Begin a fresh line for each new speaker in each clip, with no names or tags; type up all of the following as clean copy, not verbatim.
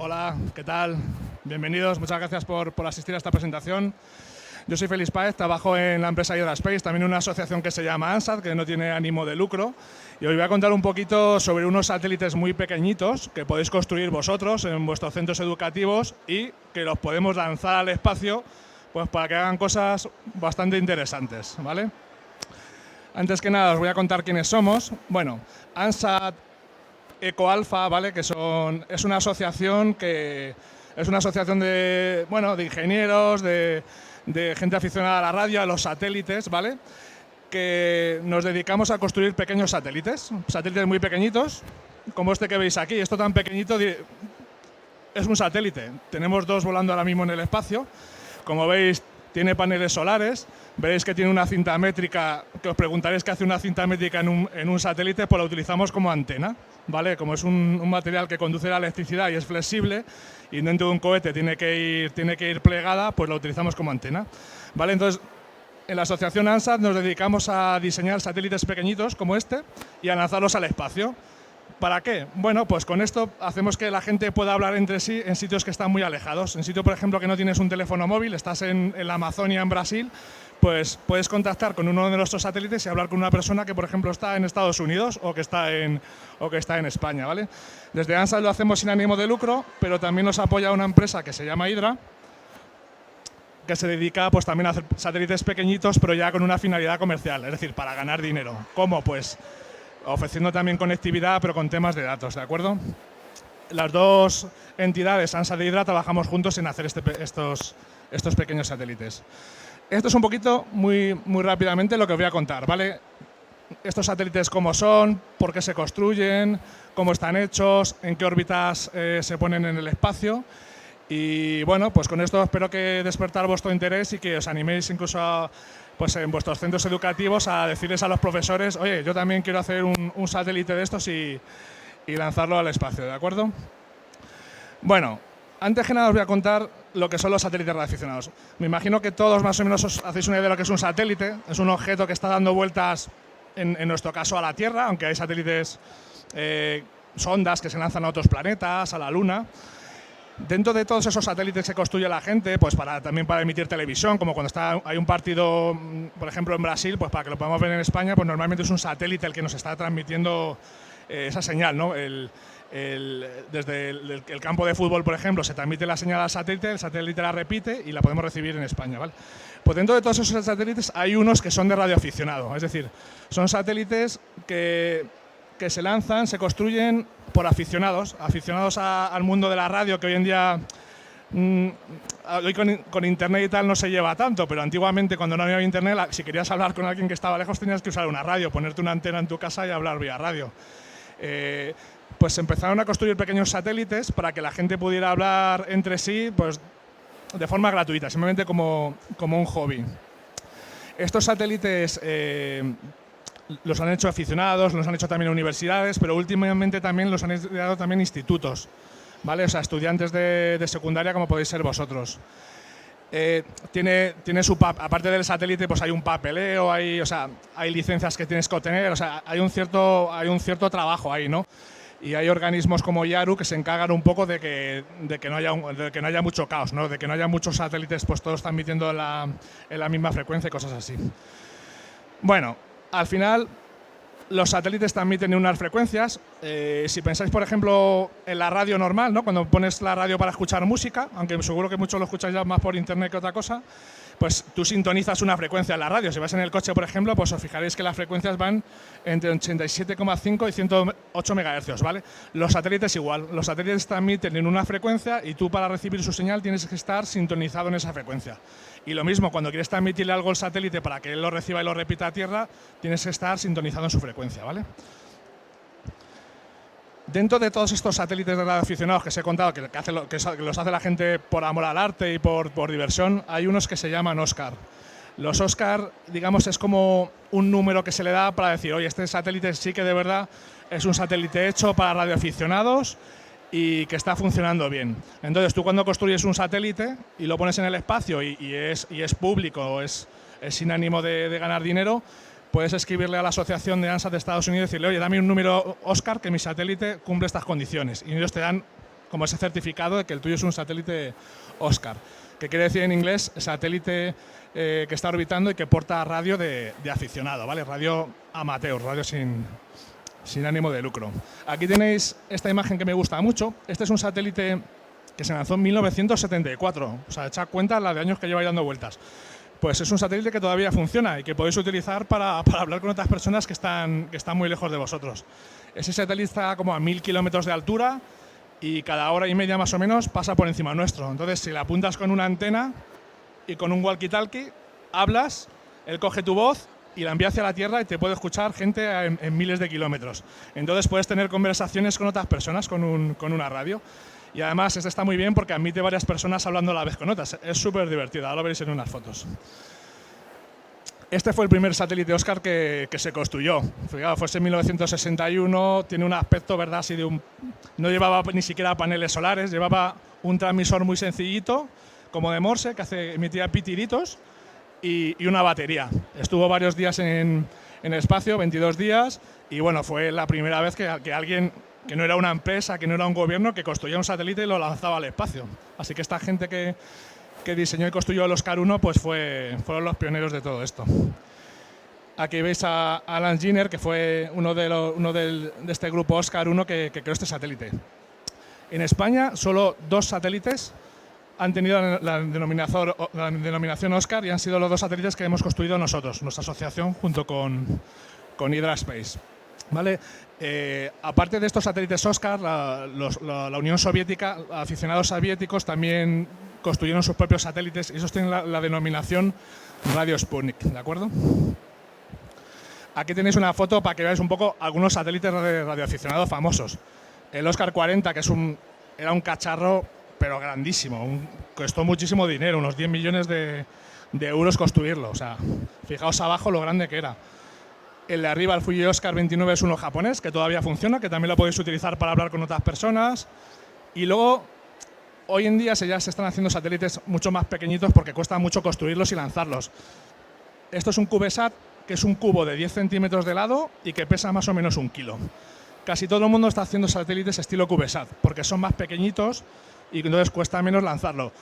Hola, ¿qué tal? Bienvenidos, muchas gracias por asistir a esta presentación. Yo soy Félix Páez, trabajo en la empresa Hydraspace, también en una asociación que se llama ANSAT, que no tiene ánimo de lucro. Y os voy a contar un poquito sobre unos satélites muy pequeñitos que podéis construir vosotros en vuestros centros educativos y que los podemos lanzar al espacio pues, para que hagan cosas bastante interesantes, ¿vale? Antes que nada os voy a contar quiénes somos. Bueno, ANSAT EcoAlfa, ¿vale? Es una asociación de ingenieros, de gente aficionada a la radio, a los satélites, ¿vale? Que nos dedicamos a construir pequeños satélites muy pequeñitos, como este que veis aquí. Esto tan pequeñito es un satélite. Tenemos dos volando ahora mismo en el espacio. Como veis, tiene paneles solares. Veréis que tiene una cinta métrica, que os preguntaréis qué hace una cinta métrica en un satélite, pues la utilizamos como antena, ¿vale? Como es un material que conduce la electricidad y es flexible, y dentro de un cohete tiene que ir plegada, pues la utilizamos como antena, ¿vale? Entonces, en la asociación ANSAT nos dedicamos a diseñar satélites pequeñitos como este y a lanzarlos al espacio. ¿Para qué? Bueno, pues con esto hacemos que la gente pueda hablar entre sí en sitios que están muy alejados. En sitio, por ejemplo, que no tienes un teléfono móvil, estás en la Amazonia, en Brasil, pues puedes contactar con uno de nuestros satélites y hablar con una persona que, por ejemplo, está en Estados Unidos o que está en España, ¿vale? Desde ANSAT lo hacemos sin ánimo de lucro, pero también nos apoya una empresa que se llama Hydra, que se dedica pues también a hacer satélites pequeñitos, pero ya con una finalidad comercial, es decir, para ganar dinero. ¿Cómo? Pues ofreciendo también conectividad, pero con temas de datos, ¿de acuerdo? Las dos entidades, ANSAT y Hydra, trabajamos juntos en hacer estos pequeños satélites. Esto es un poquito, muy rápidamente, lo que os voy a contar, ¿vale? Estos satélites cómo son, por qué se construyen, cómo están hechos, en qué órbitas se ponen en el espacio. Y bueno, pues con esto espero que despertar vuestro interés y que os animéis incluso pues en vuestros centros educativos a decirles a los profesores, oye, yo también quiero hacer un satélite de estos y lanzarlo al espacio, ¿de acuerdo? Bueno, antes que nada os voy a contar lo que son los satélites radioaficionados. Me imagino que todos más o menos os hacéis una idea de lo que es un satélite. Es un objeto que está dando vueltas, en nuestro caso, a la Tierra, aunque hay satélites, sondas que se lanzan a otros planetas, a la Luna. Dentro de todos esos satélites que construye la gente, pues también para emitir televisión, como cuando hay un partido, por ejemplo, en Brasil, pues para que lo podamos ver en España, pues normalmente es un satélite el que nos está transmitiendo esa señal, ¿no? Desde el campo de fútbol, por ejemplo, se transmite la señal al satélite, el satélite la repite y la podemos recibir en España, ¿vale? Pues dentro de todos esos satélites hay unos que son de radioaficionado, es decir, son satélites que se lanzan, se construyen por aficionados al mundo de la radio, que hoy en día hoy con internet y tal no se lleva tanto, pero antiguamente cuando no había internet, si querías hablar con alguien que estaba lejos tenías que usar una radio, ponerte una antena en tu casa y hablar vía radio. Pues empezaron a construir pequeños satélites para que la gente pudiera hablar entre sí pues, de forma gratuita, simplemente como un hobby. Estos satélites los han hecho aficionados, los han hecho también universidades, pero últimamente también los han creado también institutos, ¿vale? O sea, estudiantes de secundaria como podéis ser vosotros. Tiene aparte del satélite, pues hay un papeleo, hay licencias que tienes que obtener, o sea, hay un cierto trabajo ahí, ¿no? Y hay organismos como IARU que se encargan un poco de que no haya mucho caos, ¿no? De que no haya muchos satélites pues todos transmitiendo en la misma frecuencia y cosas así. Bueno, al final los satélites transmiten en unas frecuencias. Si pensáis, por ejemplo, en la radio normal, ¿no? Cuando pones la radio para escuchar música, aunque seguro que muchos lo escucháis ya más por internet que otra cosa, pues tú sintonizas una frecuencia en la radio. Si vas en el coche, por ejemplo, pues os fijaréis que las frecuencias van entre 87,5 y 108 MHz, ¿vale? Los satélites igual. Los satélites transmiten en una frecuencia y tú para recibir su señal tienes que estar sintonizado en esa frecuencia. Y lo mismo, cuando quieres transmitirle algo al satélite para que él lo reciba y lo repita a tierra, tienes que estar sintonizado en su frecuencia, ¿vale? Dentro de todos estos satélites de radioaficionados que os he contado, que los hace la gente por amor al arte y por diversión, hay unos que se llaman Oscar. Los Oscar, digamos, es como un número que se le da para decir, oye, este satélite sí que de verdad es un satélite hecho para radioaficionados y que está funcionando bien. Entonces, tú cuando construyes un satélite y lo pones en el espacio y es público, es sin ánimo de ganar dinero, puedes escribirle a la asociación de ANSAT de Estados Unidos y decirle, oye, dame un número Oscar que mi satélite cumple estas condiciones. Y ellos te dan como ese certificado de que el tuyo es un satélite Oscar, que quiere decir en inglés satélite que está orbitando y que porta radio de aficionado, ¿vale? Radio amateur, radio sin ánimo de lucro. Aquí tenéis esta imagen que me gusta mucho. Este es un satélite que se lanzó en 1974, o sea, echad cuenta la de años que lleva dando vueltas. Pues es un satélite que todavía funciona y que podéis utilizar para hablar con otras personas que están muy lejos de vosotros. Ese satélite está como a 1000 kilómetros de altura y cada hora y media más o menos pasa por encima nuestro. Entonces, si le apuntas con una antena y con un walkie-talkie, hablas, él coge tu voz y la envía hacia la Tierra y te puede escuchar gente en miles de kilómetros. Entonces puedes tener conversaciones con otras personas con una radio. Y además este está muy bien porque admite varias personas hablando a la vez con otras. Es súper divertido, ahora lo veréis en unas fotos. Este fue el primer satélite Oscar que se construyó. Fijaos, fue en 1961, tiene un aspecto, ¿verdad? Así no llevaba ni siquiera paneles solares, llevaba un transmisor muy sencillito, como de Morse, que emitía pitiritos, y una batería. Estuvo varios días en el espacio, 22 días, y bueno, fue la primera vez que alguien, que no era una empresa, que no era un gobierno, que construía un satélite y lo lanzaba al espacio. Así que esta gente que diseñó y construyó el Oscar 1 pues fueron los pioneros de todo esto. Aquí veis a Alan Giner, que fue uno de este grupo Oscar 1 que creó este satélite. En España solo 2 satélites han tenido la denominación Oscar y han sido los 2 satélites que hemos construido nosotros, nuestra asociación, junto con Hydra Space. ¿Vale? Aparte de estos satélites Oscar, la Unión Soviética, aficionados soviéticos también construyeron sus propios satélites y esos tienen la denominación Radio Sputnik, ¿de acuerdo? Aquí tenéis una foto para que veáis un poco algunos satélites radioaficionados famosos. El Oscar 40, que era un cacharro, pero grandísimo, costó muchísimo dinero, unos 10 millones de euros construirlo. O sea, fijaos abajo lo grande que era. El de arriba, el Fuji Oscar 29, es uno japonés, que todavía funciona, que también lo podéis utilizar para hablar con otras personas. Y luego, hoy en día ya se están haciendo satélites mucho más pequeñitos porque cuesta mucho construirlos y lanzarlos. Esto es un CubeSat, que es un cubo de 10 centímetros de lado y que pesa más o menos 1 kilo. Casi todo el mundo está haciendo satélites estilo CubeSat, porque son más pequeñitos y entonces cuesta menos lanzarlo.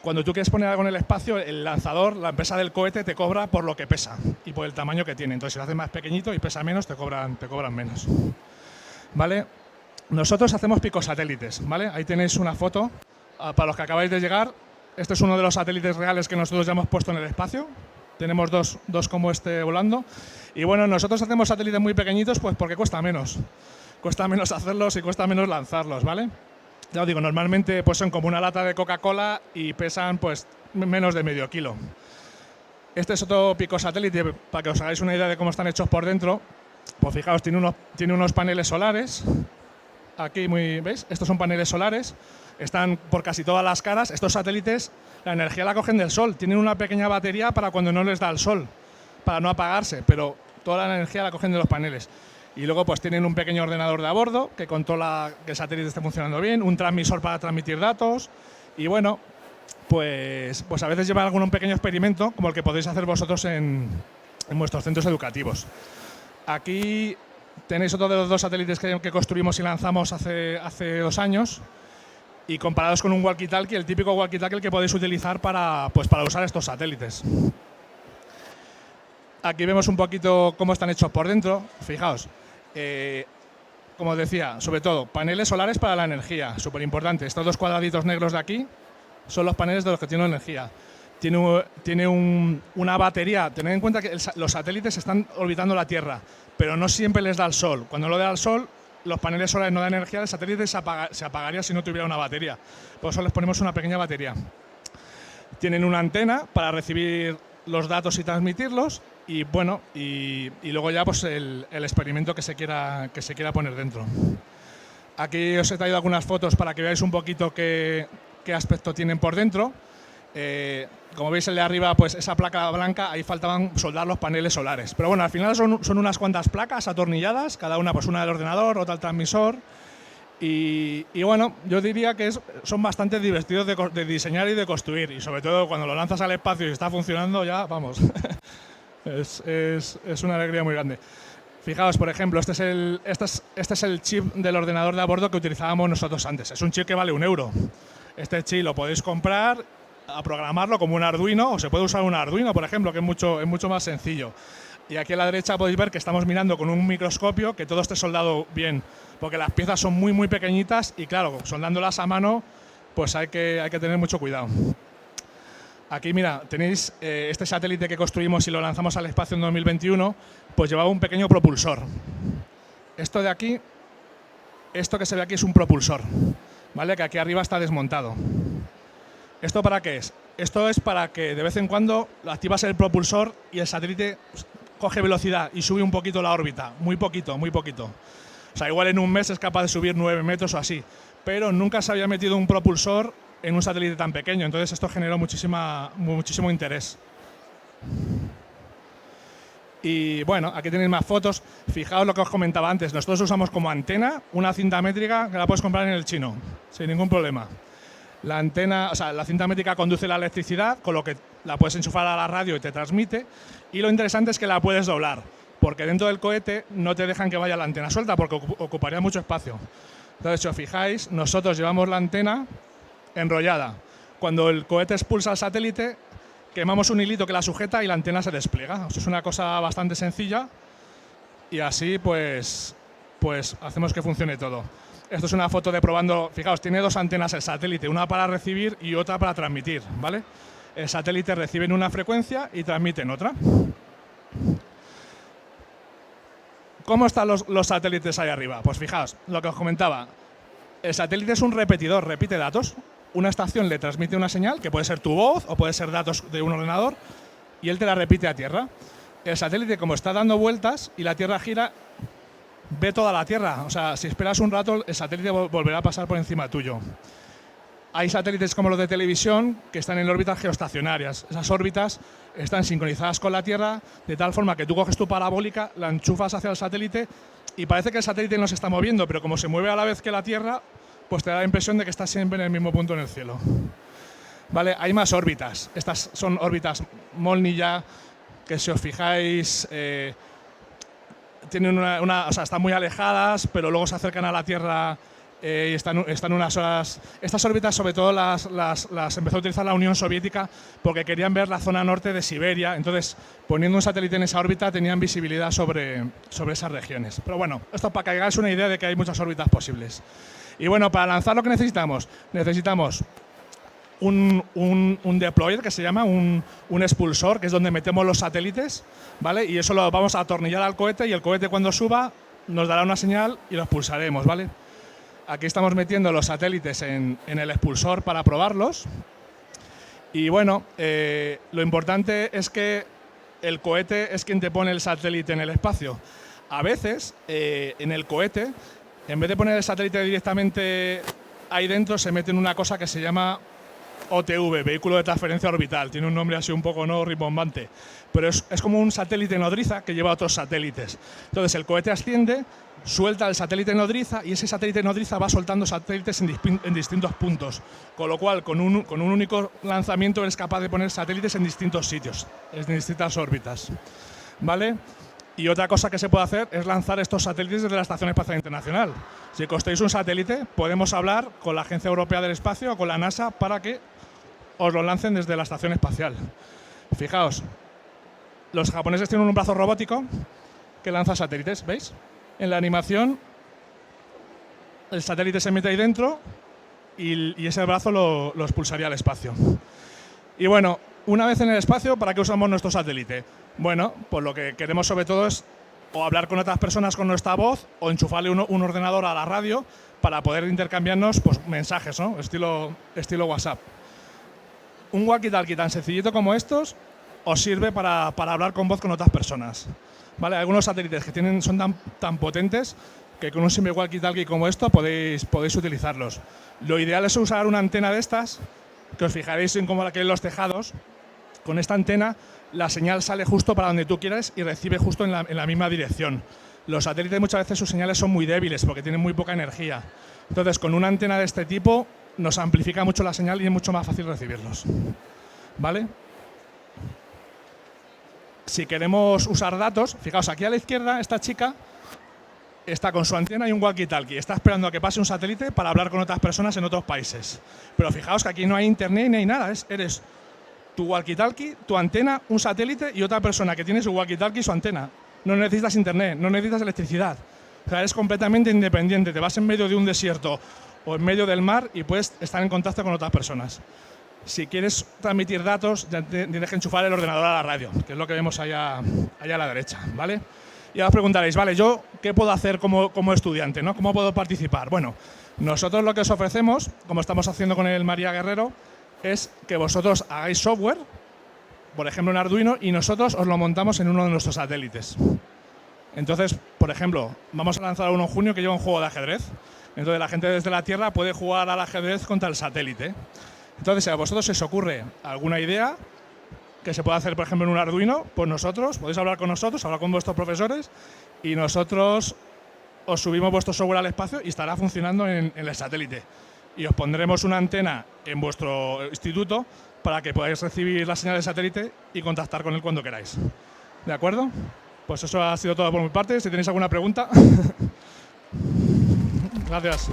Cuando tú quieres poner algo en el espacio, el lanzador, la empresa del cohete, te cobra por lo que pesa y por el tamaño que tiene. Entonces, si lo haces más pequeñito y pesa menos, te cobran menos. ¿Vale? Nosotros hacemos picosatélites, ¿vale? Ahí tenéis una foto. Para los que acabáis de llegar, este es uno de los satélites reales que nosotros ya hemos puesto en el espacio. Tenemos dos como este volando. Y bueno, nosotros hacemos satélites muy pequeñitos pues porque cuesta menos. Cuesta menos hacerlos y cuesta menos lanzarlos, ¿vale? Ya os digo, normalmente pues son como una lata de Coca-Cola y pesan pues menos de medio kilo. Este es otro picosatélite, para que os hagáis una idea de cómo están hechos por dentro. Pues fijaos, tiene unos paneles solares. Aquí, ¿veis? Estos son paneles solares. Están por casi todas las caras. Estos satélites, la energía la cogen del sol. Tienen una pequeña batería para cuando no les da el sol, para no apagarse, pero toda la energía la cogen de los paneles. Y luego pues tienen un pequeño ordenador de a bordo que controla que el satélite esté funcionando bien, un transmisor para transmitir datos y bueno, pues a veces llevan un pequeño experimento como el que podéis hacer vosotros en vuestros centros educativos. Aquí tenéis otro de los 2 satélites que construimos y lanzamos hace 2 años y comparados con un walkie-talkie, el típico walkie-talkie que podéis utilizar para usar estos satélites. Aquí vemos un poquito cómo están hechos por dentro. Fijaos, como os decía, sobre todo paneles solares para la energía, súper importante. Estos 2 cuadraditos negros de aquí son los paneles de los que tienen energía. Tiene una batería. Tened en cuenta que los satélites están orbitando la Tierra, pero no siempre les da el sol. Cuando no le da el sol, los paneles solares no dan energía, el satélite se apagaría si no tuviera una batería. Por eso les ponemos una pequeña batería. Tienen una antena para recibir los datos y transmitirlos. Y bueno, y luego ya pues el experimento que se quiera poner dentro. Aquí os he traído algunas fotos para que veáis un poquito qué aspecto tienen por dentro. Como veis el de arriba, pues esa placa blanca, ahí faltaban soldar los paneles solares. Pero bueno, al final son unas cuantas placas atornilladas, cada una pues una del ordenador, otra del transmisor. Y bueno, yo diría que son bastante divertidos de diseñar y de construir. Y sobre todo cuando lo lanzas al espacio y está funcionando ya, vamos... Es una alegría muy grande. Fijaos, por ejemplo, este es el chip del ordenador de a bordo que utilizábamos nosotros antes. Es un chip que vale 1 euro. Este chip lo podéis comprar, a programarlo como un Arduino, o se puede usar un Arduino, por ejemplo, que es mucho más sencillo. Y aquí a la derecha podéis ver que estamos mirando con un microscopio que todo esté soldado bien, porque las piezas son muy pequeñitas y claro, soldándolas a mano, pues hay que tener mucho cuidado. Aquí, mira, tenéis este satélite que construimos y lo lanzamos al espacio en 2021, pues llevaba un pequeño propulsor. Esto de aquí, esto que se ve aquí es un propulsor, ¿vale? Que aquí arriba está desmontado. ¿Esto para qué es? Esto es para que de vez en cuando activas el propulsor y el satélite coge velocidad y sube un poquito la órbita, muy poquito. O sea, igual en un mes es capaz de subir 9 metros o así, pero nunca se había metido un propulsor en un satélite tan pequeño, entonces esto generó muchísimo interés. Y bueno, aquí tenéis más fotos. Fijaos lo que os comentaba antes, nosotros usamos como antena una cinta métrica que la puedes comprar en el chino, sin ningún problema. La antena, o sea, la cinta métrica conduce la electricidad, con lo que la puedes enchufar a la radio y te transmite. Y lo interesante es que la puedes doblar, porque dentro del cohete no te dejan que vaya la antena suelta, porque ocuparía mucho espacio. Entonces, si os fijáis, nosotros llevamos la antena enrollada. Cuando el cohete expulsa al satélite, quemamos un hilito que la sujeta y la antena se despliega. Eso es una cosa bastante sencilla y así pues hacemos que funcione todo. Esto es una foto de probando. Fijaos, tiene 2 antenas el satélite, una para recibir y otra para transmitir, ¿vale? El satélite recibe en una frecuencia y transmite en otra. ¿Cómo están los satélites ahí arriba? Pues fijaos, lo que os comentaba. El satélite es un repetidor, repite datos. Una estación le transmite una señal, que puede ser tu voz o puede ser datos de un ordenador, y él te la repite a tierra. El satélite, como está dando vueltas y la Tierra gira, ve toda la Tierra. O sea, si esperas un rato, el satélite volverá a pasar por encima tuyo. Hay satélites como los de televisión que están en órbitas geoestacionarias. Esas órbitas están sincronizadas con la Tierra de tal forma que tú coges tu parabólica, la enchufas hacia el satélite y parece que el satélite no se está moviendo, pero como se mueve a la vez que la Tierra, pues te da la impresión de que estás siempre en el mismo punto en el cielo. Vale, hay más órbitas. Estas son órbitas Molniya, que si os fijáis, tienen o sea, están muy alejadas, pero luego se acercan a la Tierra y están unas horas. Estas órbitas, sobre todo, las empezó a utilizar la Unión Soviética porque querían ver la zona norte de Siberia. Entonces, poniendo un satélite en esa órbita, tenían visibilidad sobre esas regiones. Pero bueno, esto para que hagáis una idea de que hay muchas órbitas posibles. Y bueno, para lanzar lo que necesitamos un deployer, que se llama un expulsor, que es donde metemos los satélites, ¿vale? Y eso lo vamos a atornillar al cohete y el cohete cuando suba nos dará una señal y lo expulsaremos, ¿vale? Aquí estamos metiendo los satélites en el expulsor para probarlos. Y bueno, lo importante es que el cohete es quien te pone el satélite en el espacio. A veces, en el cohete, en vez de poner el satélite directamente ahí dentro, se mete en una cosa que se llama OTV, vehículo de transferencia orbital. Tiene un nombre así un poco no rimbombante, pero es como un satélite nodriza que lleva otros satélites. Entonces el cohete asciende, suelta el satélite nodriza y ese satélite nodriza va soltando satélites en distintos puntos, con lo cual con un único lanzamiento eres capaz de poner satélites en distintos sitios, en distintas órbitas, ¿vale? Y otra cosa que se puede hacer es lanzar estos satélites desde la Estación Espacial Internacional. Si construís un satélite, podemos hablar con la Agencia Europea del Espacio o con la NASA para que os lo lancen desde la Estación Espacial. Fijaos, los japoneses tienen un brazo robótico que lanza satélites, ¿veis? En la animación, el satélite se mete ahí dentro y ese brazo lo expulsaría al espacio. Y bueno, una vez en el espacio, ¿para qué usamos nuestro satélite? Bueno, pues lo que queremos sobre todo es o hablar con otras personas con nuestra voz o enchufarle un ordenador a la radio para poder intercambiarnos pues, mensajes, ¿no? Estilo WhatsApp. Un walkie-talkie tan sencillito como estos os sirve para hablar con voz con otras personas. ¿Vale? Algunos satélites que son tan potentes que con un simple walkie-talkie como esto podéis utilizarlos. Lo ideal es usar una antena de estas, que os fijaréis en cómo la que en los tejados. Con esta antena la señal sale justo para donde tú quieras y recibe justo en la misma dirección. Los satélites muchas veces sus señales son muy débiles porque tienen muy poca energía. Entonces con una antena de este tipo nos amplifica mucho la señal y es mucho más fácil recibirlos. ¿Vale? si queremos usar datos, fijaos, aquí a la izquierda esta chica está con su antena y un walkie-talkie. Está esperando a que pase un satélite para hablar con otras personas en otros países. Pero fijaos que aquí no hay internet ni hay nada. Eres tu walkie-talkie, tu antena, un satélite y otra persona que tiene su walkie-talkie y su antena. No necesitas internet, no necesitas electricidad. O sea, eres completamente independiente. Te vas en medio de un desierto o en medio del mar y puedes estar en contacto con otras personas. Si quieres transmitir datos, ya tienes que enchufar el ordenador a la radio, que es lo que vemos allá a la derecha, ¿vale? Y ahora os preguntaréis, vale, ¿yo qué puedo hacer como estudiante, ¿no? ¿Cómo puedo participar? Bueno, nosotros lo que os ofrecemos, como estamos haciendo con el María Guerrero, es que vosotros hagáis software, por ejemplo en Arduino, y nosotros os lo montamos en uno de nuestros satélites. Entonces, por ejemplo, vamos a lanzar uno en junio que lleva un juego de ajedrez. Entonces la gente desde la Tierra puede jugar al ajedrez contra el satélite. Entonces, si a vosotros se os ocurre alguna idea que se pueda hacer, por ejemplo, en un Arduino, pues nosotros, podéis hablar con nosotros, hablar con vuestros profesores y nosotros os subimos vuestro software al espacio y estará funcionando en el satélite. Y os pondremos una antena en vuestro instituto para que podáis recibir la señal del satélite y contactar con él cuando queráis. ¿De acuerdo? Pues eso ha sido todo por mi parte. Si tenéis alguna pregunta. Gracias.